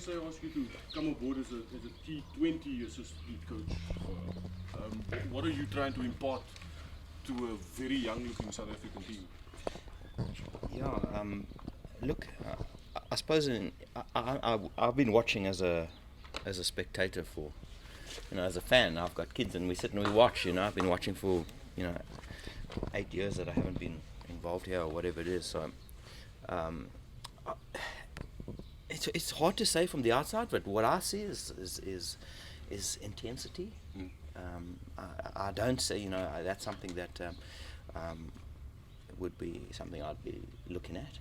say I ask you to come aboard as a T20 assistant coach, what are you trying to impart to a very young-looking South African team? Yeah, look, I suppose I've been watching as a spectator for, as a fan. I've got kids and we sit and we watch. I've been watching for 8 years that I haven't been involved here or whatever it is. So it's hard to say from the outside, but what I see is intensity. I don't say that's something that would be something I'd be looking at.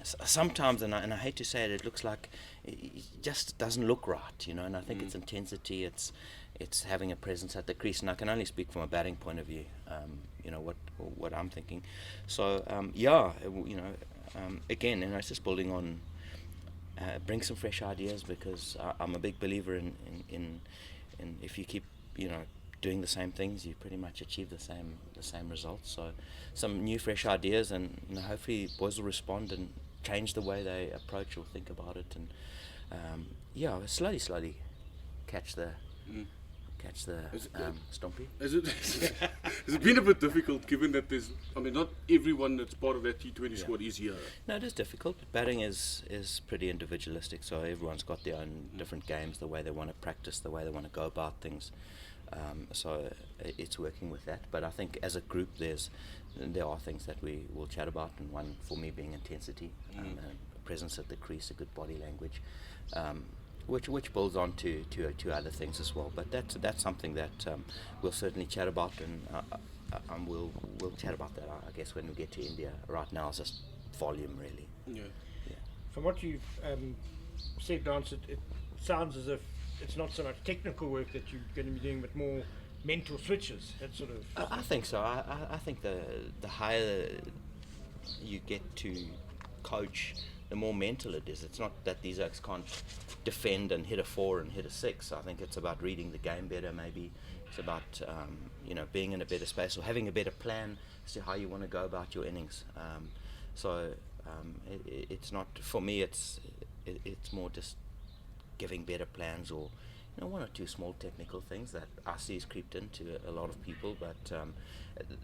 Sometimes, and I hate to say it, it looks like it just doesn't look right, and I think it's intensity, it's having a presence at the crease, and I can only speak from a batting point of view, what I'm thinking. So, again, it's just building on, bring some fresh ideas, because I'm a big believer in if you keep, doing the same things, you pretty much achieve the same results. So some new fresh ideas, and hopefully boys will respond and change the way they approach or think about it, and slowly catch the stompy. Has it been a bit difficult, given that not everyone that's part of that T20 squad is here? No, it is difficult. Batting is pretty individualistic, so everyone's got their own different games, the way they want to practice, the way they want to go about things. So it's working with that. But I think as a group, there are things that we will chat about, and one for me being intensity, a presence at the crease, a good body language, which builds on to other things as well. But that's something that we'll certainly chat about, and we'll chat about that, I guess, when we get to India. Right now it's just volume, really. Yeah. From what you've said, Lance, it sounds as if it's not so much technical work that you're going to be doing, but more mental switches. That sort of. I think so. I think the higher you get to coach, the more mental it is. It's not that these oaks can't defend and hit a 4 and hit a 6. I think it's about reading the game better. Maybe it's about being in a better space or having a better plan as to how you want to go about your innings. It's not, for me. It's more just giving better plans, or one or two small technical things that I see is creeped into a lot of people, but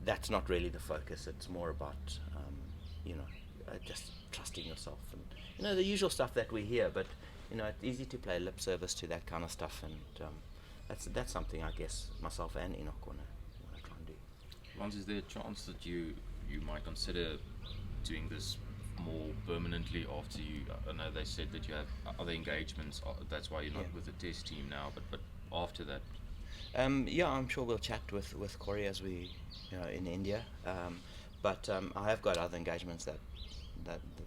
that's not really the focus. It's more about just trusting yourself, and the usual stuff that we hear, but it's easy to play lip service to that kind of stuff, and that's something I guess myself and Enoch want to try and do. Lance, is there a chance that you might consider doing this more permanently after you? I know they said that you have other engagements, that's why you're not with the test team now, but after that? I'm sure we'll chat with Corey as we in India, but I have got other engagements that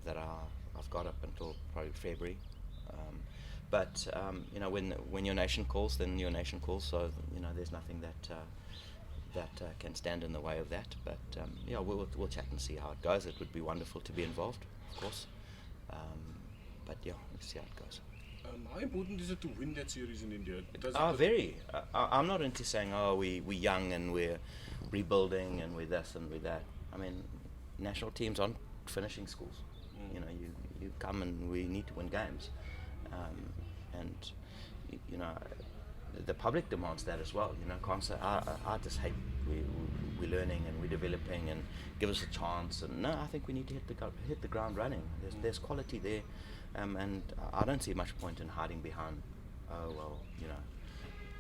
I've got up until probably February, but when your nation calls, then your nation calls, so there's nothing that can stand in the way of that. But we'll chat and see how it goes. It would be wonderful to be involved, of course. But we'll see how it goes. How important is it to win that series in India? Very. I'm not into saying, we're young and we're rebuilding and we're this and we're that. I mean, national teams aren't finishing schools. You come and we need to win games, and the public demands that as well. Can't say I just hate we're learning and we're developing and give us a chance. And no, I think we need to hit the ground running. There's quality there, and I don't see much point in hiding behind.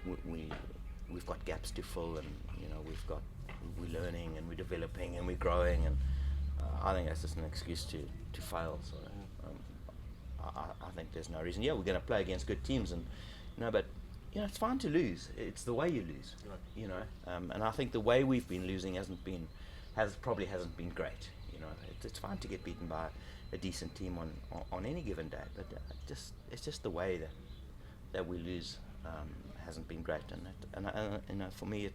We've got gaps to fill, and we're learning and we're developing and we're growing, and I think that's just an excuse to fail. So I think there's no reason. We're going to play against good teams, and but it's fine to lose. It's the way you lose, right. And I think the way we've been losing hasn't been great. It's fine to get beaten by a decent team on any given day, but it's just the way that we lose hasn't been great. And for me,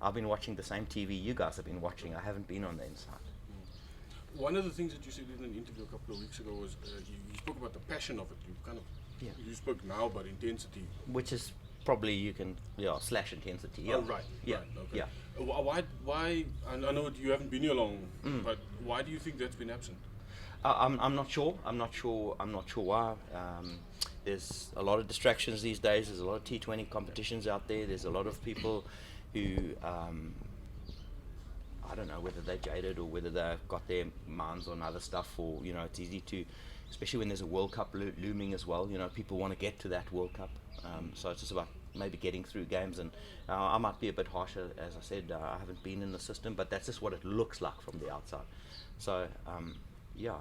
I've been watching the same TV you guys have been watching. I haven't been on the inside. One of the things that you said in an interview a couple of weeks ago was you spoke about the passion of it. You spoke now about intensity, which is probably you can slash intensity. Yeah. Oh, right. Yeah. Right, okay. Yeah. Why? I know you haven't been here long, but why do you think that's been absent? I'm not sure. I'm not sure why. There's a lot of distractions these days. There's a lot of T20 competitions out there. There's a lot of people who I don't know whether they're jaded or whether they've got their minds on other stuff, or it's easy to, especially when there's a World Cup looming as well. People want to get to that World Cup, so it's just about maybe getting through games. And I might be a bit harsher, as I said. I haven't been in the system, but that's just what it looks like from the outside. So yeah,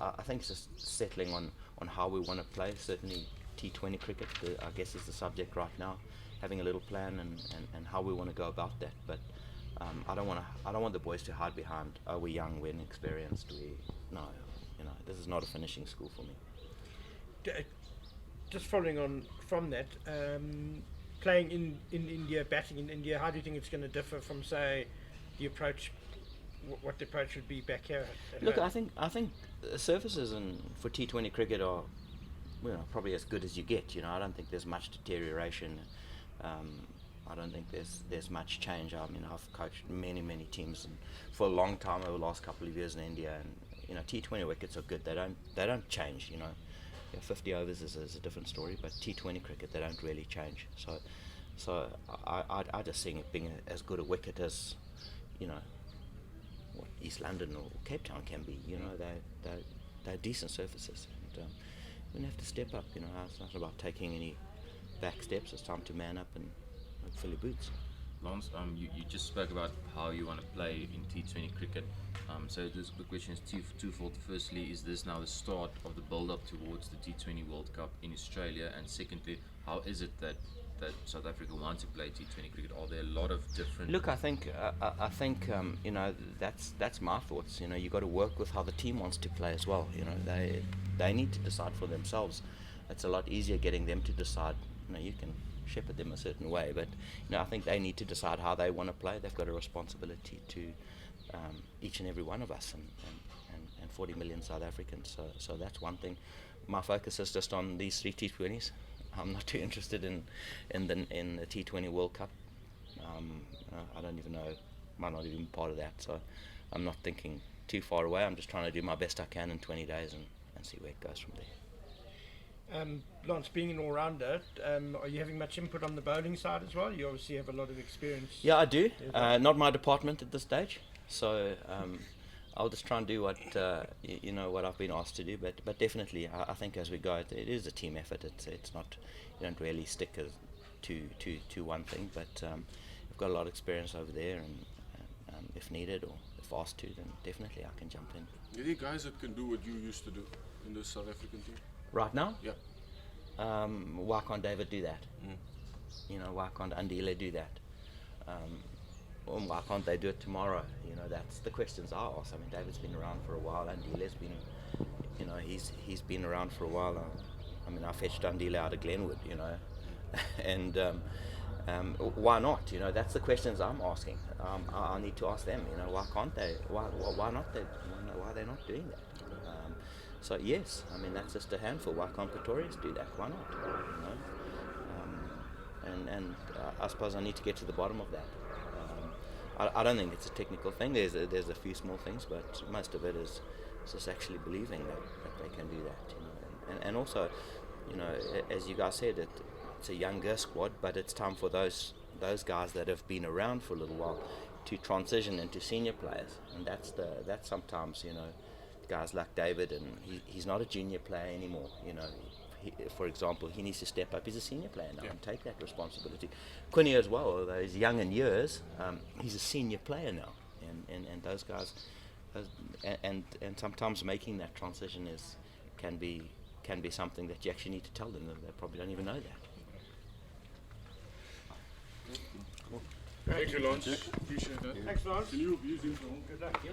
I think it's just settling on how we want to play. Certainly T20 cricket, I guess, is the subject right now. Having a little plan and how we want to go about that. But I don't want the boys to hide behind, oh, we're young, we're inexperienced. This is not a finishing school for me. Just following on from that, playing in India, batting in India, how do you think it's going to differ from, say, the approach, what the approach would be back here? Look, I think the surfaces for T20 cricket are probably as good as you get. I don't think there's much deterioration. I don't think there's much change. I mean, I've coached many teams and for a long time over the last couple of years in India, and T20 wickets are good. They don't change. 50 overs is a different story, but T20 cricket, they don't really change. So I just think it being as good a wicket as what East London or Cape Town can be. They're decent surfaces, and we have to step up. It's not about taking any back steps. It's time to man up and fill your boots. Lance, you just spoke about how you want to play in T20 cricket. So the question is twofold. Firstly, is this now the start of the build-up towards the T20 World Cup in Australia? And secondly, how is it that South Africa wants to play T20 cricket? Are there a lot of different... Look, I think that's my thoughts. You've got to work with how the team wants to play as well. They need to decide for themselves. It's a lot easier getting them to decide. You can shepherd them a certain way, but I think they need to decide how they want to play. They've got a responsibility to each and every one of us and 40 million South Africans. So that's one thing. My focus is just on these 3 T20s. I'm not too interested in the T20 World Cup. I don't even know, might not even be part of that. So I'm not thinking too far away. I'm just trying to do my best I can in 20 days and see where it goes from there. Lance, being an all-rounder, are you having much input on the bowling side as well? You obviously have a lot of experience. Yeah, I do. Not my department at this stage, so I'll just try and do what what I've been asked to do. But definitely, I think as we go, it is a team effort. It's not, you don't really stick to one thing. But I've got a lot of experience over there, and if needed or if asked to, then definitely I can jump in. Are there guys that can do what you used to do in the South African team? Right now? Yeah. Why can't David do that? Why can't Andile do that? Why can't they do it tomorrow? That's the questions I ask. I mean, David's been around for a while. Andile's been, he's been around for a while. I fetched Andile out of Glenwood, and why not? That's the questions I'm asking. I need to ask them. Why can't they? Why not? Why are they not doing that? So yes, that's just a handful. Why can't Proteas do that? Why not? And I suppose I need to get to the bottom of that. I don't think it's a technical thing. There's a few small things, but most of it is just actually believing that they can do that. And also, as you guys said, it's a younger squad, but it's time for those guys that have been around for a little while to transition into senior players, and that's sometimes guys like David, and he's not a junior player anymore. For example, he needs to step up. He's a senior player now and take that responsibility. Quinny as well, although he's young in years, he's a senior player now, and those guys, and sometimes making that transition can be something that you actually need to tell them. They probably don't even know that. Thank you, Lance. Appreciate that. Thanks, Lance. Can you abuse him? Good luck. Yeah.